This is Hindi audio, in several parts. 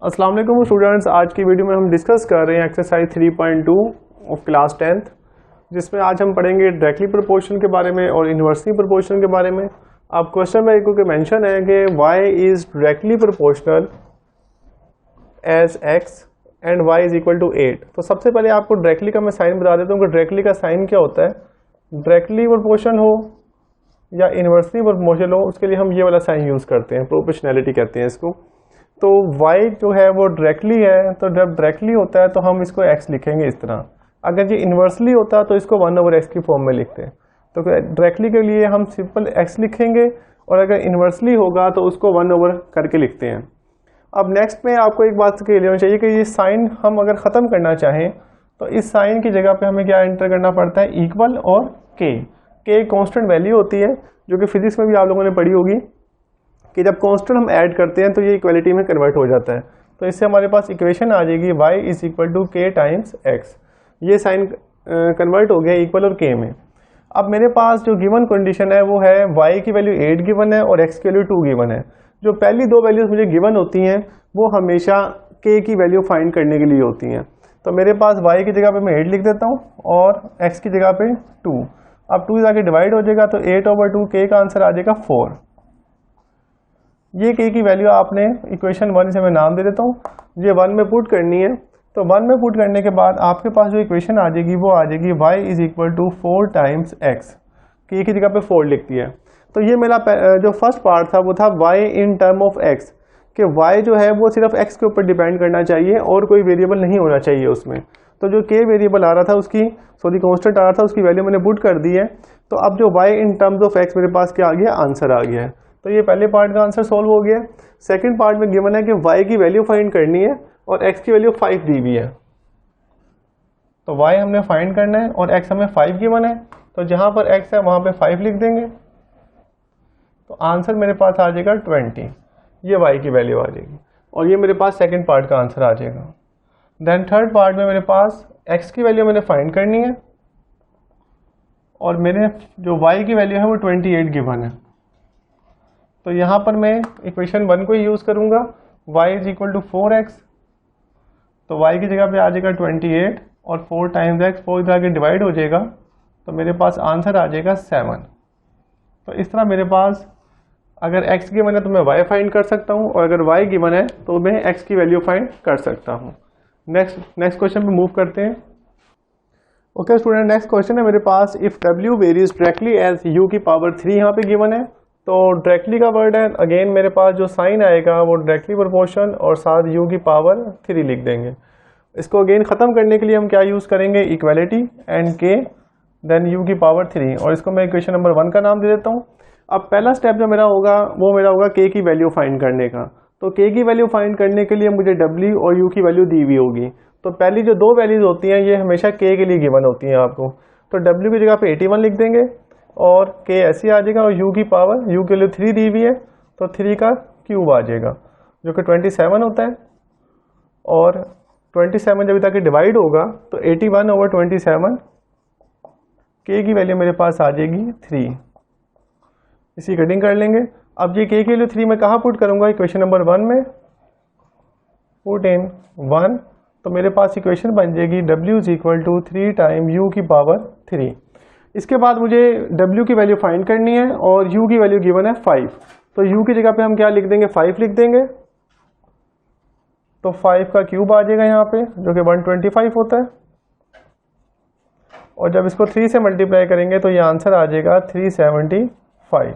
अस्सलाम वालेकुम स्टूडेंट्स। आज की वीडियो में हम डिस्कस कर रहे हैं एक्सरसाइज 3.2 ऑफ क्लास 10th, जिसमें आज हम पढ़ेंगे डायरेक्टली प्रोपोर्शन के बारे में और इन्वर्सली प्रोपोर्शन के बारे में। अब क्वेश्चन में एक मेंशन है कि y is directly proportional as x and y is equal to 8। तो सबसे पहले आपको डायरेक्टली का मैं साइन बता देता हूँ कि डायरेक्टली का साइन क्या होता है। डायरेक्टली प्रोपोर्शन हो या इन्वर्सली प्रोपोर्शनल हो, उसके लिए हम ये वाला साइन यूज़ करते हैं, प्रोपोर्शनैलिटी कहते हैं इसको। तो y जो है वो डायरेक्टली है, तो जब डायरेक्टली होता है तो हम इसको x लिखेंगे इस तरह। अगर ये इन्वर्सली होता तो इसको 1/x की फॉर्म में लिखते हैं। तो डायरेक्टली के लिए हम सिंपल x लिखेंगे और अगर इन्वर्सली होगा तो उसको 1/, करके लिखते हैं। अब नेक्स्ट में आपको एक बात क्लियर होनी चाहिए कि ये साइन हम अगर ख़त्म करना चाहें तो इस साइन की जगह पे हमें क्या एंटर करना पड़ता है, इक्वल और k कांस्टेंट वैल्यू होती है, जो कि फिजिक्स में भी आप लोगों ने पढ़ी होगी कि जब कांस्टेंट हम ऐड करते हैं तो ये इक्वलिटी में कन्वर्ट हो जाता है। तो इससे हमारे पास इक्वेशन आ जाएगी y is equal to k times x। ये साइन कन्वर्ट हो गया इक्वल और k में। अब मेरे पास जो गिवन कंडीशन है वो है y की वैल्यू 8 गिवन है और x की वैल्यू 2 गिवन है। जो पहली दो वैल्यूज मुझे गिवन होती हैं वो हमेशा k की वैल्यू फाइंड करने के लिए होती हैं। तो मेरे पास y की जगह पे मैं 8 लिख देता हूँ और x की जगह पे 2। अब 2 जाके डिवाइड हो जाएगा तो 8/2 k का आंसर आ जाएगा 4। ये k की वैल्यू आपने इक्वेशन 1 से मैं नाम दे देता हूँ, ये 1 में पुट करनी है। तो 1 में पुट करने के बाद आपके पास जो इक्वेशन आ जाएगी वो आ जाएगी y is equal to 4 times x। k की जगह पे 4 लिखती है। तो ये मेरा जो फर्स्ट पार्ट था वो था y in term of x, कि y जो है वो सिर्फ x के ऊपर डिपेंड करना चाहिए और कोई वेरिएबल नहीं होना चाहिए उसमें। तो जो k वेरिएबल आ रहा था उसकी कांस्टेंट आ रहा था, उसकी वैल्यू मैंने पुट कर दी है। तो अब जो y in terms of x मेरे पास क्या आ गया, आंसर आ गया है। तो ये पहले पार्ट का आंसर सॉल्व हो गया। सेकंड पार्ट में गिवन है कि y की वैल्यू फाइंड करनी है और x की वैल्यू 5 दी हुई है। तो y हमने फाइंड करना है और x हमें 5 गिवन है, तो जहां पर x है वहां पे 5 लिख देंगे। तो आंसर मेरे पास आ जाएगा 20। ये y की वैल्यू आ जाएगी और ये मेरे पास सेकंड पार्ट का आंसर आ जाएगा। देन थर्ड पार्ट में मेरे पास x की वैल्यू मैंने फाइंड करनी है और मेरे जो y की वैल्यू है वो 28 गिवन है। तो यहाँ पर मैं इक्वेशन 1 को ही यूज़ करूँगा, y is equal to 4x। तो y की जगह पे आ जाएगा 28 और 4 टाइम्स x, 4 इधर आके डिवाइड हो जाएगा तो मेरे पास आंसर आ जाएगा 7। तो इस तरह मेरे पास अगर x गिवन है तो मैं y फाइंड कर सकता हूँ और अगर y गिवन है तो मैं x की वैल्यू फाइंड कर सकता हूँ। नेक्स्ट क्वेश्चन पे मूव करते हैं। ओके स्टूडेंट, नेक्स्ट क्वेश्चन है मेरे पास, if w varies directly as u की पावर 3 यहाँ पे गिवन है। तो डायरेक्टली का वर्ड है, अगेन मेरे पास जो साइन आएगा वो डायरेक्टली प्रोपोर्शन और साथ u की पावर 3 लिख देंगे। इसको अगेन ख़त्म करने के लिए हम क्या यूज़ करेंगे, equality and k then u की पावर 3, और इसको मैं इक्वेशन नंबर 1 का नाम दे देता हूँ। अब पहला स्टेप जो मेरा होगा वो मेरा होगा k की वैल्यू फाइंड करने का। तो k की वैल्यू फाइंड करने के लिए मुझे w और u की वैल्यू दी हुई होगी। तो पहली जो दो वैल्यूज होती हैं ये हमेशा k के लिए गिवन होती हैं आपको। तो w की जगह पे 81 लिख देंगे और k ऐसे आ जाएगा और u की वैल्यू 3 दी हुई है तो 3 का क्यूब आ जाएगा जो कि 27 होता है। और 27 जब तक डिवाइड होगा तो 81/27, k की वैल्यू मेरे पास आ जाएगी 3। इसी कटिंग कर लेंगे। अब ये k की वैल्यू 3 मैं कहाँ पुट करूँगा, इक्वेशन नंबर 1 में पुट इन 1। तो मेरे पास इक्वेशन बन जाएगी w is equal to 3 time u की पावर 3। इसके बाद मुझे w की वैल्यू फाइंड करनी है और u की वैल्यू गिवन है 5। तो u की जगह पे हम क्या लिख देंगे, 5 लिख देंगे। तो 5 का क्यूब आ जाएगा यहाँ पे जो कि 125 होता है। और जब इसको 3 से मल्टीप्लाई करेंगे तो ये आंसर आ जाएगा 375।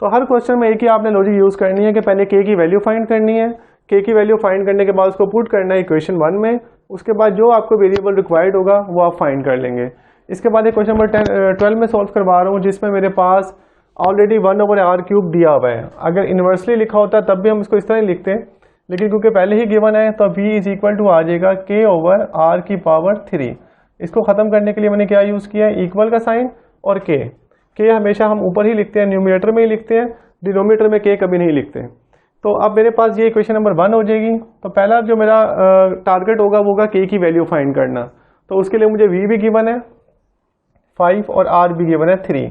तो हर क्वेश्चन में एक ही आपने लॉजिक यूज़ करनी है कि पहले k की वैल्यू फाइंड करनी है, k की वैल्यू फाइंड करने के बाद उसको पुट करना है इक्वेशन 1 में। उसके बाद जो आपको वेरिएबल रिक्वायर्ड होगा वो आप फाइंड कर लेंगे। इसके बाद एक क्वेश्चन नंबर 12 में सॉल्व करवा रहा हूँ, जिसमें मेरे पास ऑलरेडी 1/r³ दिया हुआ है। अगर इन्वर्सली लिखा होता तब भी हम इसको इस तरह ही लिखते हैं, लेकिन क्योंकि पहले ही गिवन है तो v इज इक्वल टू आ जाएगा k/r की पावर 3। इसको ख़त्म करने के लिए मैंने क्या यूज़ किया है, इक्वल का साइन और k हमेशा हम ऊपर ही लिखते हैं, न्यूमरेटर में ही लिखते हैं, डिनोमिनेटर में k कभी नहीं लिखते। तो अब मेरे पास ये इक्वेशन नंबर 1 हो जाएगी। तो पहला जो मेरा टारगेट होगा वो होगा k की वैल्यू फाइंड करना। तो उसके लिए मुझे v भी गिवन है 5 और r भी गिवन है 3।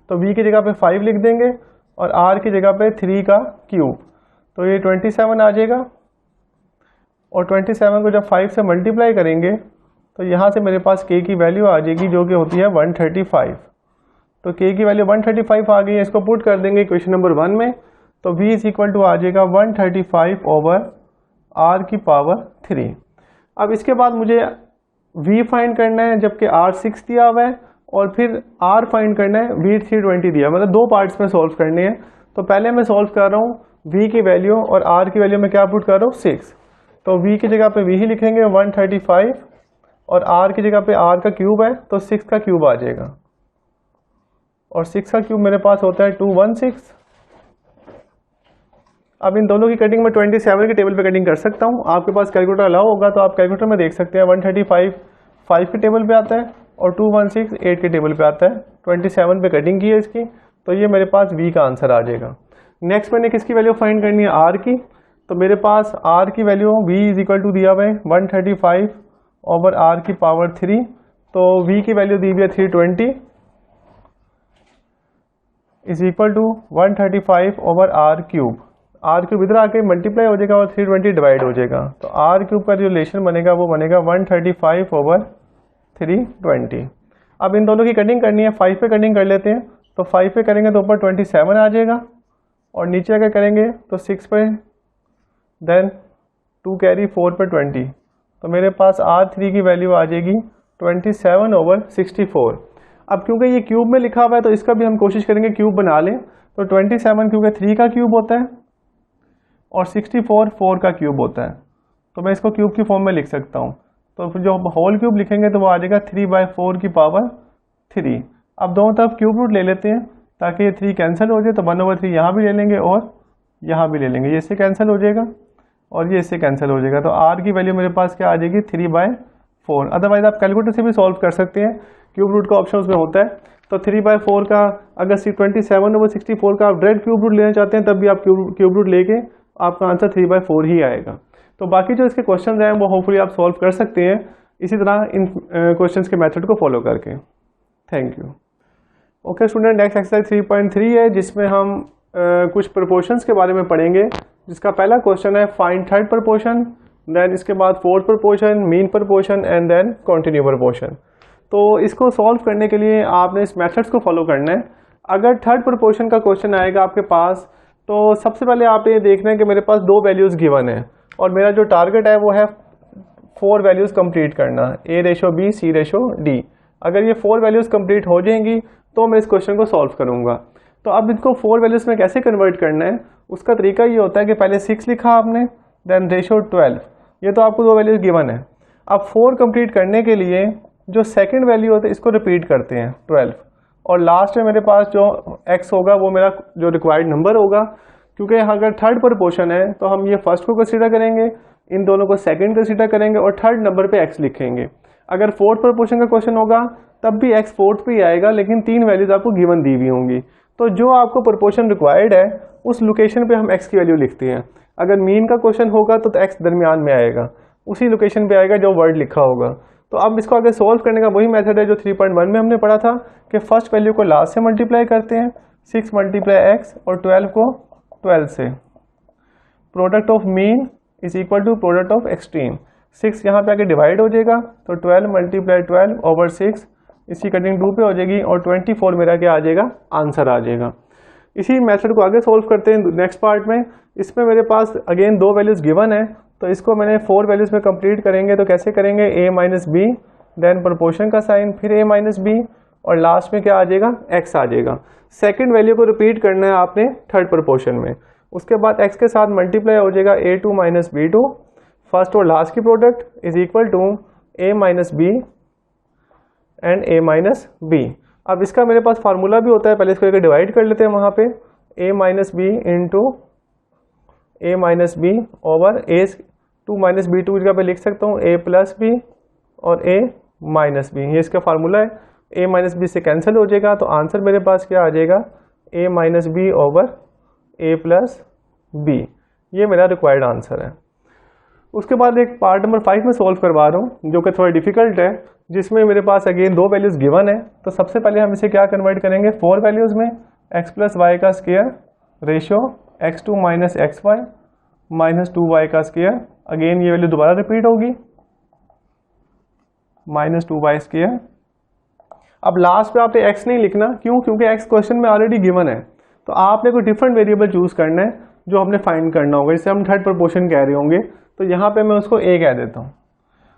तो v की जगह पे 5 लिख देंगे और r की जगह पे 3 का क्यूब, तो ये 27 आ जाएगा। और 27 को जब 5 से मल्टीप्लाई करेंगे तो यहाँ से मेरे पास k की वैल्यू आ जाएगी जो कि होती है 135। तो k की वैल्यू 135 आ गई है, इसको पुट कर देंगे क्वेश्चन नंबर 1 में। तो v इज इक्वल टू आ जाएगा 135 ओवर r की पावर 3। अब इसके बाद मुझे v फाइंड करना है, जबकि r 6 दिया हुआ है, और फिर r फाइंड करना है, v 320 दिया, मतलब दो पार्ट्स में सॉल्व करने हैं। तो पहले मैं सॉल्व कर रहा हूँ v की वैल्यू और r की वैल्यू में क्या पुट कर रहा हूँ 6। तो v की जगह पे v ही लिखेंगे 135, और r की जगह पे r का क्यूब है तो 6 का क्यूब आ जाएगा, और 6 का क्यूब मेरे पास होता है 216। अब इन दोनों की कटिंग मैं 27 के टेबल पे कटिंग कर सकता हूँ। आपके पास कैलकुलेटर अलाउ होगा तो आप कैलकुलेटर में देख सकते हैं। 135 5 के टेबल पे आता है और 216 8 के टेबल पे आता है। 27 पे कटिंग की है इसकी, तो ये मेरे पास v का आंसर आ जाएगा। नेक्स्ट मैंने किसकी वैल्यू फाइंड करनी है, r की। तो मेरे पास r की value v is equal to दिया हुआ है 135 ओवर r की पावर 3। तो v की वैल्यू दी हुई है 320 is equal to 135 over r cube. r cube इधर आके मल्टीप्लाई हो जाएगा और 320 डिवाइड हो जाएगा। तो r क्यूब का जो रिलेशन बनेगा वो बनेगा 135 ओवर 320। अब इन दोनों की कटिंग करनी है, 5 पे कटिंग कर लेते हैं। तो 5 पे करेंगे तो ऊपर 27 आ जाएगा, और नीचे अगर करेंगे तो 6 पे, देन 2 कैरी 4 पे 20। तो मेरे पास r3 की वैल्यू आ जाएगी 27 ओवर 64। अब क्योंकि ये क्यूब में लिखा हुआ है तो इसका भी हम कोशिश करेंगे क्यूब बना लें। तो 27 क्योंकि 3 का क्यूब होता है और 64 4 का क्यूब होता है, तो मैं इसको क्यूब की फॉर्म में लिख सकता हूँ। तो फिर जो होल क्यूब लिखेंगे तो वो आ जाएगा 3/4 की पावर 3। अब दोनों तरफ क्यूब रूट ले लेते हैं ताकि ये 3 कैंसिल हो जाए। तो 1/3 यहाँ भी ले लेंगे और यहाँ भी ले लेंगे, ये इससे कैंसिल हो जाएगा और ये इससे कैंसिल हो जाएगा। तो r की वैल्यू मेरे पास क्या आ जाएगी 3/4। अदरवाइज आप कैलकुलेटर से भी सॉल्व कर सकते हैं, क्यूब रूट का ऑप्शन उसमें होता है। तो 3/4 का अगर 27 ओवर 64 का आप डायरेक्ट क्यूब रूट लेना चाहते हैं तब भी आप क्यूब रूट लेके आपका आंसर 3/4 ही आएगा। तो बाकी जो इसके क्वेश्चन हैं वो होपफुली आप सॉल्व कर सकते हैं इसी तरह इन क्वेश्चंस के मेथड को फॉलो करके। Thank you. Okay student, next exercise 3.3 है जिसमें हम कुछ प्रपोर्शंस के बारे में पढ़ेंगे। जिसका पहला क्वेश्चन है फाइंड थर्ड प्रपोर्शन, देन इसके बाद fourth proportion, mean proportion and then continue proportion. तो इसको सॉल्व करने के लिए आपने इस मेथड्स को फॉलो करना है। अगर थर्ड प्रपोर्शन का क्वेश्चन आएगा आपके पास तो सबसे पहले आप ये देखना है कि मेरे पास 2 वैल्यूज़ गिवन है और मेरा जो टारगेट है वो है 4 वैल्यूज़ कंप्लीट करना, a/b c/d। अगर ये 4 वैल्यूज़ कंप्लीट हो जाएंगी तो मैं इस क्वेश्चन को सॉल्व करूँगा। तो अब इसको 4 वैल्यूज़ में कैसे कन्वर्ट करना है, उसका तरीका ये होता है कि पहले 6 लिखा आपने, देन रेशो 12। ये तो आपको 2 वैल्यूज़ गिवन है। अब 4 कंप्लीट करने के लिए जो सेकेंड वैल्यू होता है इसको रिपीट करते हैं 12, और लास्ट में मेरे पास जो x होगा वो मेरा जो रिक्वायर्ड नंबर होगा। क्योंकि अगर थर्ड प्रपोर्शन है तो हम ये फर्स्ट को कंसीडर करेंगे, इन दोनों को सेकंड कंसीडर करेंगे और थर्ड नंबर पे x लिखेंगे। अगर फोर्थ प्रपोर्शन का क्वेश्चन होगा तब भी x फोर्थ पे ही आएगा, लेकिन 3 वैल्यूज आपको गिवन दी हुई होंगी। तो जो आपको प्रपोर्शन रिक्वायर्ड है उस लोकेशन पे हम x की वैल्यू लिखते हैं। अगर मीन का क्वेश्चन होगा तो x दरमियान में आएगा, उसी लोकेशन पे आएगा जो वर्ड लिखा होगा। तो अब इसको आगे सोल्व करने का वही मेथड है जो 3.1 में हमने पढ़ा था कि फर्स्ट वैल्यू को लास्ट से मल्टीप्लाई करते हैं, 6 × x और 12 को 12 से। Product of mean is equal to product of extreme. 6 यहाँ पे आके डिवाइड हो जाएगा तो 12 × 12 ओवर 6, इसकी कटिंग 2 पे हो जाएगी और 24 मेरा क्या आ जाएगा, आंसर आ जाएगा। इसी मेथड को आगे सोल्व करते हैं नेक्स्ट पार्ट में। इसमें मेरे पास अगेन 2 वैल्यूज़ गिवन है तो इसको मैंने 4 वैल्यूज़ में कंप्लीट करेंगे। तो कैसे करेंगे, a - b, देन प्रपोर्शन का साइन, फिर a - b और लास्ट में क्या आ जाएगा, x आ जाएगा। सेकंड वैल्यू को रिपीट करना है आपने थर्ड प्रपोर्शन में। उसके बाद x के साथ मल्टीप्लाई हो जाएगा a2 - b2, फर्स्ट और लास्ट की product is equal to a - b and a - b। अब इसका मेरे पास फार्मूला भी होता है, पहले इसको डिवाइड कर लेते हैं वहाँ पे, a - b into a - b over a2 - b2 की जगह पे लिख सकता हूँ a + b और a - b। ये इसका फार्मूला है। a - b से कैंसिल हो जाएगा तो आंसर मेरे पास क्या आ जाएगा, a - b over a + b। ये मेरा रिक्वायर्ड आंसर है। उसके बाद एक पार्ट नंबर 5 में सॉल्व करवा रहा हूँ जो कि थोड़ा डिफिकल्ट है, जिसमें मेरे पास अगेन 2 वैल्यूज़ गिवन है। तो सबसे पहले हम इसे क्या कन्वर्ट करेंगे, 4 वैल्यूज़ में, x + y का square ratio x2 - xy - 2y का स्क्वायर अगेन ये वैल्यू दोबारा रिपीट होगी, -2y²। अब लास्ट पे आपने x नहीं लिखना, क्यों? क्योंकि x क्वेश्चन में ऑलरेडी गिवन है। तो आपने कोई डिफरेंट वेरिएबल चूज करना है जो हमने फाइंड करना होगा। जैसे हम थर्ड प्रोपोर्शन कह रहे होंगे तो यहाँ पे मैं उसको a कह देता हूँ।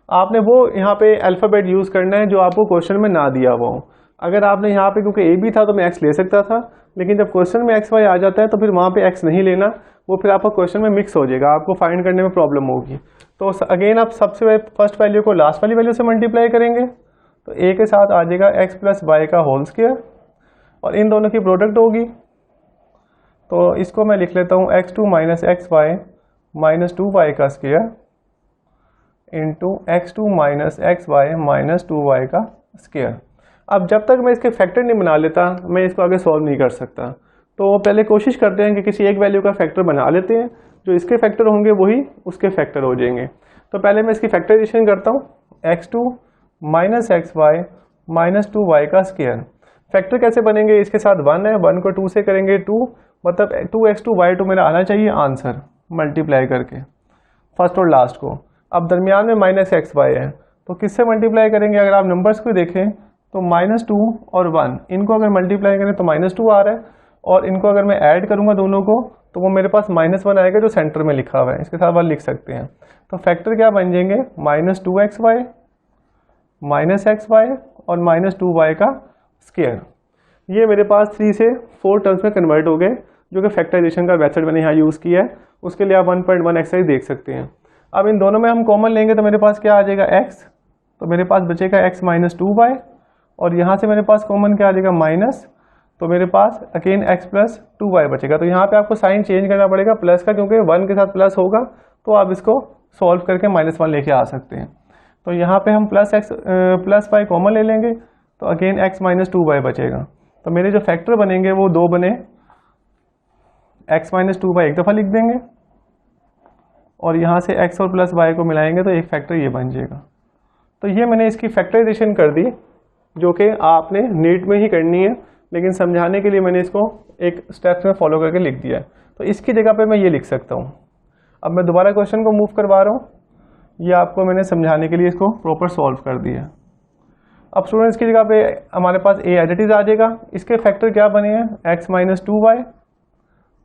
आपने वो यहाँ पे अल्फ़ाबेट यूज़ करना है जो आपको क्वेश्चन में ना दिया हुआ हो। अगर आपने यहाँ पे, क्योंकि a भी था तो मैं x ले सकता था, लेकिन जब क्वेश्चन में x y आ जाता है तो फिर वहाँ पे x नहीं लेना, वो फिर आपका क्वेश्चन में मिक्स हो जाएगा, आपको फाइंड करने में प्रॉब्लम होगी। तो अगेन आप सबसे फर्स्ट वैल्यू को लास्ट वाली वैल्यू से मल्टीप्लाई करेंगे तो a के साथ आ जाएगा x प्लस वाई का होल स्क्वायर, और इन दोनों की प्रोडक्ट होगी। तो इसको मैं लिख लेता हूँ x2 minus x y minus 2y का square into x2 minus x y minus 2y का स्क्वायर। अब जब तक मैं इसके फैक्टर नहीं बना लेता मैं इसको आगे सॉल्व नहीं कर सकता। तो पहले कोशिश करते हैं कि किसी एक वैल्यू का फैक्टर बना लेते हैं, जो इसके फैक्टर होंगे वही उसके फैक्टर हो जाएंगे। तो पहले मैं इसकी फैक्टराइजेशन करता हूँ, x2 minus x y minus 2y का स्क्वायर। फैक्टर कैसे बनेंगे? इसके साथ 1 है, 1 को 2 से करेंगे 2, मतलब 2x2 y2 मेरा आना चाहिए आंसर मल्टीप्लाई करके फर्स्ट और लास्ट को। अब दरमियान में माइनस एक्स वाई है तो किससे मल्टीप्लाई करेंगे? अगर आप नंबर्स को देखें तो -2 और 1 इनको अगर मल्टीप्लाई करें तो -2 आ रहा है, और इनको अगर मैं ऐड करूंगा दोनों को तो वो मेरे पास -1 आएगा जो सेंटर में लिखा हुआ है, इसके साथ 1 लिख सकते हैं। तो फैक्टर क्या बन जाएंगे? -2xy माइनस एक्स वाई और -2y का स्क्वायर। ये मेरे पास 3 से 4 टर्म्स में कन्वर्ट हो गए, जो कि फैक्टराइजेशन का मेथड मैंने यहाँ यूज़ किया है। उसके लिए आप 1.1 एक्सरसाइज देख सकते हैं। अब इन दोनों में हम कॉमन लेंगे तो मेरे पास क्या आ जाएगा? x, तो मेरे पास बचेगा x माइनस 2y, और यहाँ से मेरे पास कॉमन क्या आ जाएगा? माइनस, तो मेरे पास अगेन x प्लस 2y बचेगा। तो यहाँ पे आपको साइन चेंज करना पड़ेगा प्लस का, क्योंकि 1 के साथ प्लस होगा तो आप इसको सॉल्व करके -1 लेके आ सकते हैं। तो यहाँ पे हम प्लस y कॉमन ले लेंगे तो अगेन x माइनस 2y बचेगा। तो मेरे जो फैक्टर बनेंगे वो 2 बने, x माइनस 2y एक दफ़ा लिख देंगे और यहाँ से x और प्लस y को मिलाएंगे तो एक फैक्टर ये बन जाएगा। तो ये मैंने इसकी फैक्टराइजेशन कर दी, जो कि आपने नीट में ही करनी है, लेकिन समझाने के लिए मैंने इसको एक स्टेप्स में फॉलो करके लिख दिया है। तो इसकी जगह पे मैं ये लिख सकता हूँ। अब मैं दोबारा क्वेश्चन को मूव करवा रहा हूँ, ये आपको मैंने समझाने के लिए इसको प्रॉपर सॉल्व कर दिया। अब स्टूडेंट्स की जगह पे हमारे पास a एज इट इज आ जाएगा। इसके फैक्टर क्या बने हैं? x माइनस 2y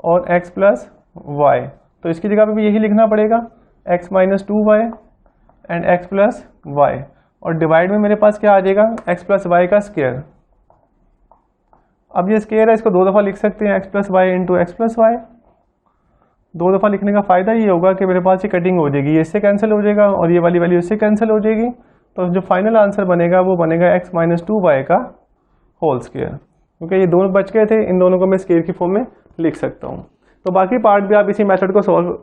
और x प्लस वाई। तो इसकी जगह पे भी यही लिखना पड़ेगा, x minus 2y and x plus y, और डिवाइड में मेरे पास क्या आ जाएगा? x प्लस वाई का स्क्वायर। अब ये स्क्वायर है, इसको 2 दफ़ा लिख सकते हैं, x plus y into x plus y. 2 दफ़ा लिखने का फ़ायदा ये होगा कि मेरे पास ये कटिंग हो जाएगी, ये इससे कैंसिल हो जाएगा और ये वाली वैल्यू इससे कैंसिल हो जाएगी। तो जो फाइनल आंसर बनेगा वो बनेगा x माइनस 2y का होल स्क्वायर, क्योंकि ये दोनों बच गए थे, इन दोनों को मैं स्क्वायर की फॉर्म में लिख सकता हूँ। तो बाकी पार्ट भी आप इसी मेथड को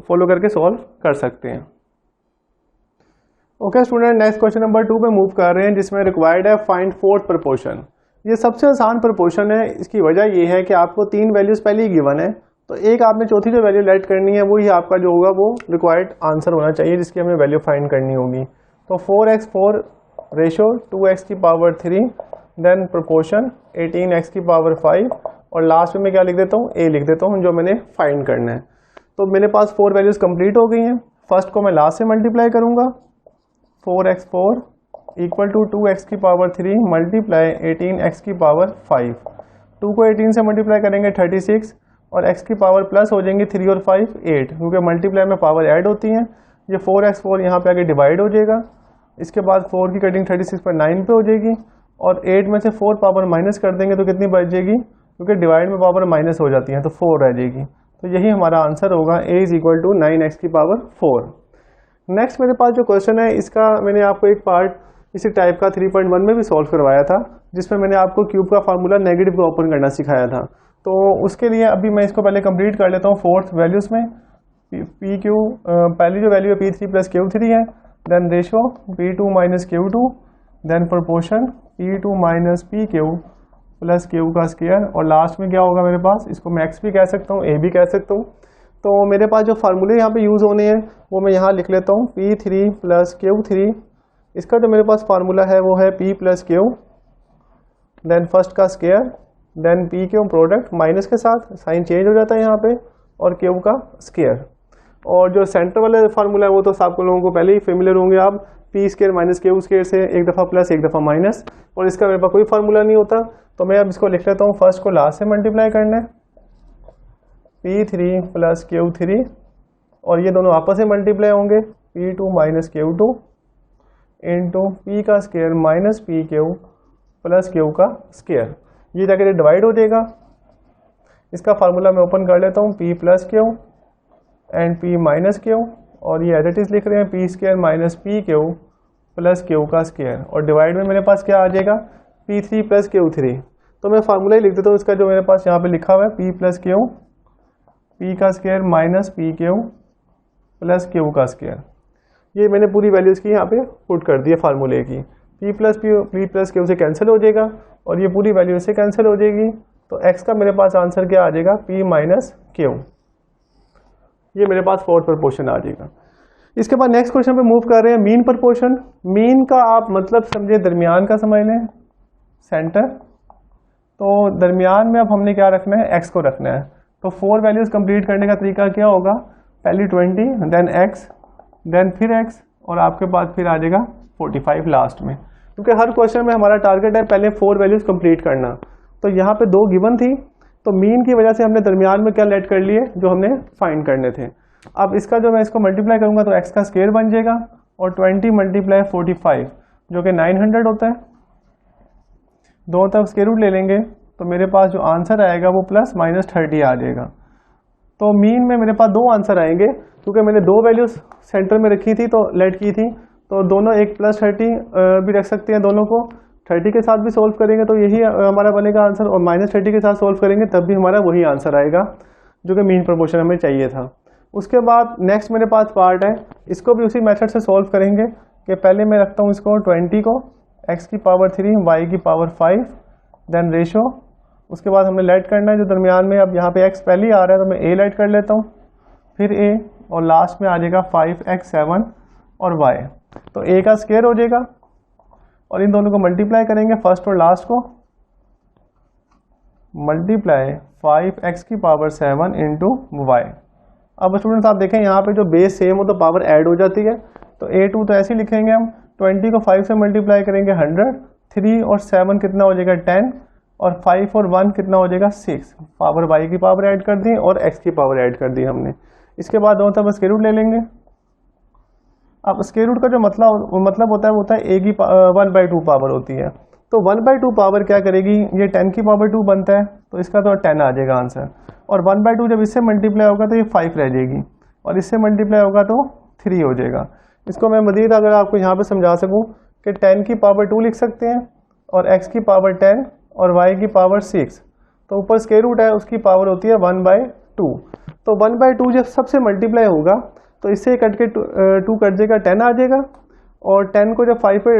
फॉलो करके सॉल्व कर सकते हैं। Okay student, next question number 2 पे मूव कर रहे हैं, जिसमें रिक्वायर्ड है फाइंड फोर्थ प्रपोर्शन। ये सबसे आसान प्रपोर्शन है। इसकी वजह ये है कि आपको 3 वैल्यूज़ पहले ही गिवन है, तो एक आपने चौथी जो वैल्यू लेट करनी है वही आपका जो होगा वो रिक्वायर्ड आंसर होना चाहिए, जिसकी हमें वैल्यू फाइंड करनी होगी। तो 4x4 रेशो 2x की पावर 3 देन प्रोपोर्शन 18x की पावर 5, और लास्ट में मैं क्या लिख देता हूँ? a लिख देता हूँ, जो मैंने फाइंड करना है। तो मेरे पास 4 वैल्यूज़ कंप्लीट हो गई हैं। फर्स्ट को मैं लास्ट से मल्टीप्लाई करूँगा, 4x4 इक्वल टू 2x की पावर 3 मल्टीप्लाई 18x की पावर 5। 2 को 18 से मल्टीप्लाई करेंगे 36, और x की पावर प्लस हो जाएंगी 3 और 5 8, क्योंकि मल्टीप्लाई में पावर ऐड होती हैं। ये 4x4 यहाँ पे आके डिवाइड हो जाएगा। इसके बाद 4 की कटिंग 36 पर 9 पे हो जाएगी, और 8 में से 4 पावर माइनस कर देंगे तो कितनी बच जाएगी? क्योंकि डिवाइड में पावर माइनस हो जाती है तो 4 रह जाएगी। तो यही हमारा आंसर होगा, a is equal to 9x की पावर 4। नेक्स्ट मेरे पास जो क्वेश्चन है, इसका मैंने आपको एक पार्ट इसी टाइप का 3.1 में भी सॉल्व करवाया था, जिसमें मैंने आपको क्यूब का फार्मूला नेगेटिव को ओपन करना सिखाया था। तो उसके लिए अभी मैं इसको पहले कंप्लीट कर लेता हूँ फोर्थ वैल्यूज़ में। पी क्यू पहली जो वैल्यू है P3 प्लस Q3 है, then ratio P2 minus Q2, then proportion P2 minus PQ plus Q का स्क्वायर, और लास्ट में क्या होगा मेरे पास? इसको मैं x भी कह सकता हूँ, a भी कह सकता हूँ। तो मेरे पास जो फार्मूले यहाँ पे यूज़ होने हैं वो मैं यहाँ लिख लेता हूँ, P3 प्लस Q3। इसका जो मेरे पास फार्मूला है वो है P plus Q, then first का square, then PQ product minus के साथ साइन चेंज हो जाता है यहाँ पे, और Q का स्क्वायर। और जो सेंटर वाले फार्मूला है वो तो आप लोगों को पहले ही फेमिलियर होंगे आप, P square minus Q square से एक दफ़ा प्लस एक दफ़ा माइनस, और इसका मेरे पास कोई फार्मूला नहीं होता। तो मैं अब इसको लिख लेता हूँ, फर्स्ट को लास्ट से मल्टीप्लाई करना है, P3 प्लस Q3, और ये दोनों आपस में मल्टीप्लाई होंगे, P2 minus Q2 into P का square minus P Q plus Q का स्केयर, ये जाकर डिवाइड हो जाएगा। इसका फार्मूला मैं ओपन कर लेता हूँ, P plus Q and P minus Q, और ये एज इट इज लिख रहे हैं P square minus P Q plus Q का स्केयर, और डिवाइड में मेरे पास क्या आ जाएगा, P3 प्लस Q3। तो मैं फार्मूला ही लिख देता हूँ इसका, जो मेरे पास यहाँ पे लिखा हुआ है, P प्लस क्यू, पी का square minus P Q plus Q का स्केयर। ये मैंने पूरी वैल्यूज की यहाँ पे पुट कर दी है फार्मूले की। पी प्लस क्यू से कैंसिल हो जाएगा और ये पूरी वैल्यू से कैंसिल हो जाएगी। तो एक्स का मेरे पास आंसर क्या आ जाएगा, पी माइनस क्यू। ये मेरे पास फोर्थ प्रपोर्शन आ जाएगा। इसके बाद नेक्स्ट क्वेश्चन पे मूव कर रहे हैं, मीन प्रपोर्शन। मीन का आप मतलब समझे दरमियान का समझ लें, सेंटर। तो दरमियान में अब हमने क्या रखना है, एक्स को रखना है। तो 4 वैल्यूज कंप्लीट करने का तरीका क्या होगा, पहली 20, देन एक्स, देन फिर एक्स, और आपके पास फिर आ जाएगा 45 लास्ट में, क्योंकि हर क्वेश्चन में हमारा टारगेट है पहले 4 वैल्यूज कंप्लीट करना। तो यहाँ पे 2 गिवन थी, तो मीन की वजह से हमने दरमियान में क्या लेट कर लिए, जो हमने फाइंड करने थे। अब इसका जो मैं इसको मल्टीप्लाई करूँगा तो एक्स का स्केयर बन जाएगा, और 20 मल्टीप्लाई 45 जो कि 900 होता है। दोनों तरफ स्केयर रूट ले लेंगे तो मेरे पास जो आंसर आएगा वो प्लस माइनस 30 आ जाएगा। तो मीन में मेरे पास 2 आंसर आएंगे, क्योंकि मैंने 2 वैल्यूज सेंटर में रखी थी तो लेट की थी, तो दोनों एक प्लस 30 भी रख सकते हैं, दोनों को 30 के साथ भी सोल्व करेंगे तो यही हमारा बनेगा आंसर, और माइनस 30 के साथ सोल्व करेंगे तब भी हमारा वही आंसर आएगा जो कि मीन प्रपोर्शन हमें चाहिए था। उसके बाद नेक्स्ट मेरे पास पार्ट है, इसको भी उसी मेथड से सोल्व करेंगे कि पहले मैं रखता हूँ इसको 20 को x की पावर 3 y की पावर 5, देन रेशो। उसके बाद हमने लेट करना है जो दरमियान में, अब यहाँ पे x पहले ही आ रहा है तो मैं a लेट कर लेता हूँ, फिर a, और लास्ट में आ जाएगा 5x 7 और y। तो a का स्केयर हो जाएगा, और इन दोनों को मल्टीप्लाई करेंगे, फर्स्ट और लास्ट को मल्टीप्लाई 5x की पावर 7 इंटू y। अब स्टूडेंट्स आप देखें यहाँ पे जो बेस सेम हो तो पावर ऐड हो जाती है, तो a2 तो ऐसे ही लिखेंगे हम, 20 को 5 से मल्टीप्लाई करेंगे 100, 3 और 7 कितना हो जाएगा 10, और 5 और 1 कितना हो जाएगा 6। पावर y की पावर ऐड कर दी और x की पावर ऐड कर दी हमने। इसके बाद दोनों तरफ स्क्वायर रूट ले लेंगे। अब स्क्वायर रूट का जो मतलब होता है वो होता है a की 1/2 पावर होती है। तो 1/2 पावर क्या करेगी, ये 10 की पावर 2 बनता है, तो इसका तो 10 आ जाएगा आंसर। और 1/2 जब इससे मल्टीप्लाई होगा तो ये 5 रह जाएगी, और इससे मल्टीप्लाई होगा तो 3 हो जाएगा। इसको मैं मजीद अगर आपको यहाँ पे समझा सकूँ कि 10 की पावर 2 लिख सकते हैं, और x की पावर 10 और y की पावर 6, तो ऊपर स्क्वायर रूट है उसकी पावर होती है 1/2। तो 1/2 जब सबसे मल्टीप्लाई होगा तो इससे कट के 2 कट जाएगा, 10 आ जाएगा, और 10 को जब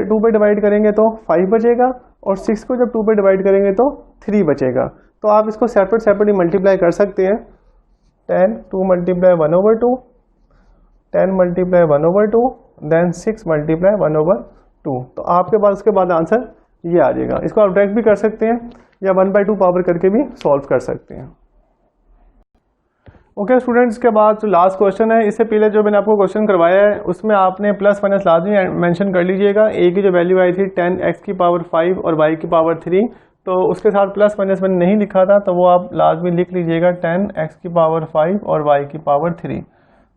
2 पे डिवाइड करेंगे तो 5 बचेगा, और 6 को जब 2 पे डिवाइड करेंगे तो 3 बचेगा। तो आप इसको सेपरेटली मल्टीप्लाई कर सकते हैं। 10 2 मल्टीप्लाई 1/2, 10 मल्टीप्लाई 1/2, देन 6 मल्टीप्लाई 1/2। तो आपके पास उसके बाद आंसर ये आ जाएगा। इसको आप डायरेक्ट भी कर सकते हैं या 1/2 पावर करके भी सॉल्व कर सकते हैं। ओके स्टूडेंट्स, के बाद जो लास्ट क्वेश्चन है, इससे पहले जो मैंने आपको क्वेश्चन करवाया है उसमें आपने प्लस माइनस लाजमी मेंशन कर लीजिएगा। ए की जो वैल्यू आई थी 10x की पावर 5 और y की पावर 3, तो उसके साथ प्लस माइनस मैंने नहीं लिखा था, तो वो आप लाजमी लिख लीजिएगा 10x की पावर 5 और y की पावर 3।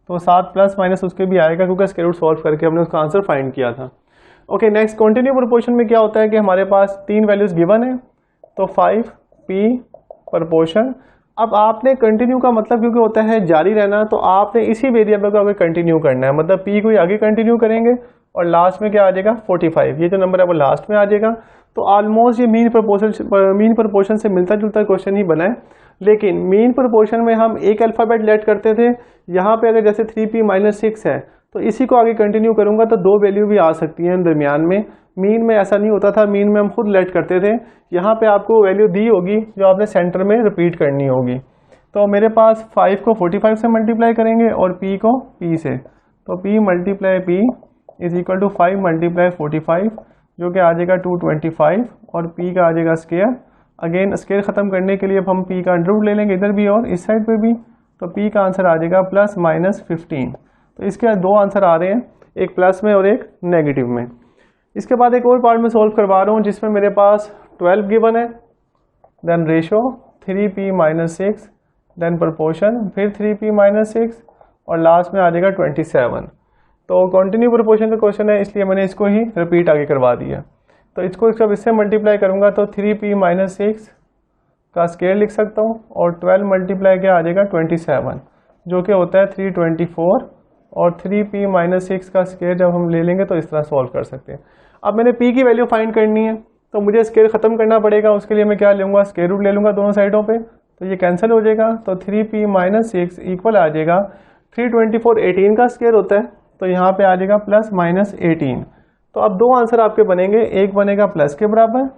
तो साथ प्लस माइनस उसके भी आएगा, क्योंकि स्क्वायर रूट सॉल्व करके हमने उसका आंसर फाइंड किया था। ओके नेक्स्ट, कंटिन्यू प्रोपोर्शन में क्या होता है कि हमारे पास 3 वैल्यूज गिवन है, तो 5p प्रोपोर्शन। अब आपने कंटिन्यू का मतलब क्योंकि होता है जारी रहना, तो आपने इसी वेरिएबल को आगे कंटिन्यू करना है, मतलब p को आगे कंटिन्यू करेंगे और लास्ट में क्या आ जाएगा 45, ये जो नंबर है वो लास्ट में आ जाएगा। तो ऑलमोस्ट ये मीन प्रोपोर्शन से मिलता जुलता क्वेश्चन ही बना है, लेकिन मीन प्रोपोर्शन में हम एक अल्फ़ाबेट लेट करते थे। यहाँ पे अगर जैसे 3p-6 है तो इसी को आगे कंटिन्यू करूँगा तो 2 वैल्यू भी आ सकती हैं दरमियान में। मीन में ऐसा नहीं होता था, मीन में हम खुद लेट करते थे। यहाँ पे आपको वैल्यू दी होगी जो आपने सेंटर में रिपीट करनी होगी। तो मेरे पास 5 को 45 से मल्टीप्लाई करेंगे और p को p से, तो p multiply p is equal to 5 multiply 45, जो कि आ जाएगा 225, और p का आ जाएगा स्केयर। अगेन स्केयर ख़त्म करने के लिए अब हम p का अंडर रूट ले लेंगे इधर भी और इस साइड पे भी, तो P का आंसर आ जाएगा ±15। तो इसके दो आंसर आ रहे हैं, एक प्लस में और एक नेगेटिव में। इसके बाद एक और पार्ट में सॉल्व करवा रहा हूँ जिसमें मेरे पास 12 गिवन है, then ratio 3p - 6, then proportion, फिर 3p - 6 और लास्ट में आ जाएगा 27। तो कंटिन्यू प्रोपोर्शन का क्वेश्चन है, इसलिए मैंने इसको ही रिपीट आगे करवा दिया। तो इसको जब इससे मल्टीप्लाई करूँगा तो 3p - 6 का स्केयर लिख सकता हूँ और 12 मल्टीप्लाई क्या आ जाएगा 27, जो कि होता है 324। और 3p - 6 का स्केयर जब हम ले लेंगे तो इस तरह सॉल्व कर सकते हैं। अब मैंने p की वैल्यू फाइंड करनी है तो मुझे स्केयर ख़त्म करना पड़ेगा। उसके लिए मैं क्या लूँगा, स्केयर रूट ले लूँगा दोनों साइडों पे, तो ये कैंसिल हो जाएगा। तो 3p - 6 इक्वल आ जाएगा 324, 18 का स्केयर होता है, तो यहाँ पे आ जाएगा +-18। तो अब दो आंसर आपके बनेंगे, एक बनेगा प्लस के बराबर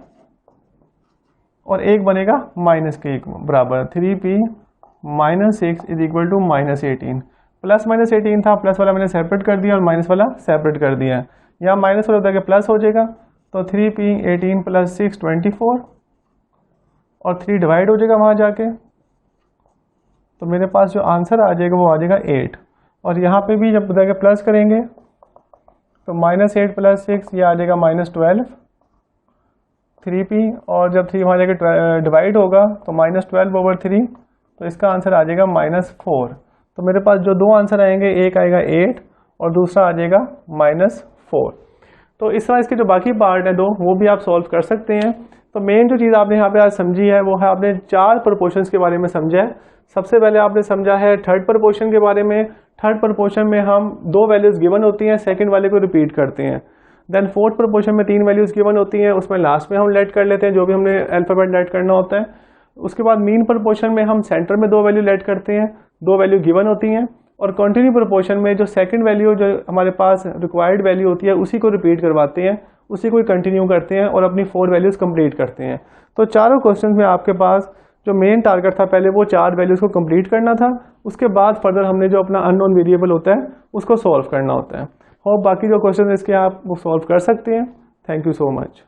और एक बनेगा माइनस के बराबर। 3p - 6 = -18। +-18 था, प्लस वाला मैंने सेपरेट कर दिया और माइनस वाला सेपरेट कर दिया। यहाँ माइनस वाला होता है कि प्लस हो जाएगा, तो 3p 18 + 6 24 और 3 डिवाइड हो जाएगा वहाँ जाके, तो मेरे पास जो आंसर आ जाएगा वो आ जाएगा 8। और यहाँ पे भी जब जाके प्लस करेंगे तो -8 + 6 ये आ जाएगा -12 3p, और जब 3 वहाँ जाके डिवाइड होगा तो -12/3, तो इसका आंसर आ जाएगा -4। तो मेरे पास जो दो आंसर आएंगे, एक आएगा 8 और दूसरा आ जाएगा -4। तो इस तरह इसके जो बाकी पार्ट है दो, वो भी आप सॉल्व कर सकते हैं। तो मेन जो चीज़ आपने यहाँ पे आज समझी है वो है आपने 4 प्रोपोर्शंस के बारे में समझा है। सबसे पहले आपने समझा है थर्ड प्रोपोर्शन के बारे में। थर्ड प्रोपोर्शन में हम 2 वैल्यूज़ गिवन होती हैं, सेकंड वाले को रिपीट करते हैं। देन फोर्थ प्रोपोर्शन में 3 वैल्यूज़ गिवन होती हैं, उसमें लास्ट में हम लेट कर लेते हैं जो भी हमने अल्फ़ाबेट लेट करना होता है। उसके बाद मीन प्रोपोर्शन में हम सेंटर में 2 वैल्यू लेट करते हैं, 2 वैल्यू गिवन होती हैं। और कंटिन्यू प्रोपोर्शन में जो सेकंड वैल्यू जो हमारे पास रिक्वायर्ड वैल्यू होती है उसी को रिपीट करवाते हैं, उसी को कंटिन्यू करते हैं और अपनी 4 वैल्यूज़ कंप्लीट करते हैं। तो चारों क्वेश्चन में आपके पास जो मेन टारगेट था पहले वो 4 वैल्यूज़ को कंप्लीट करना था, उसके बाद फर्दर हमने जो अपना अननोन वेरिएबल होता है उसको सॉल्व करना होता है। होप बाकी जो क्वेश्चन इसके आप वो सॉल्व कर सकते हैं। Thank you so much.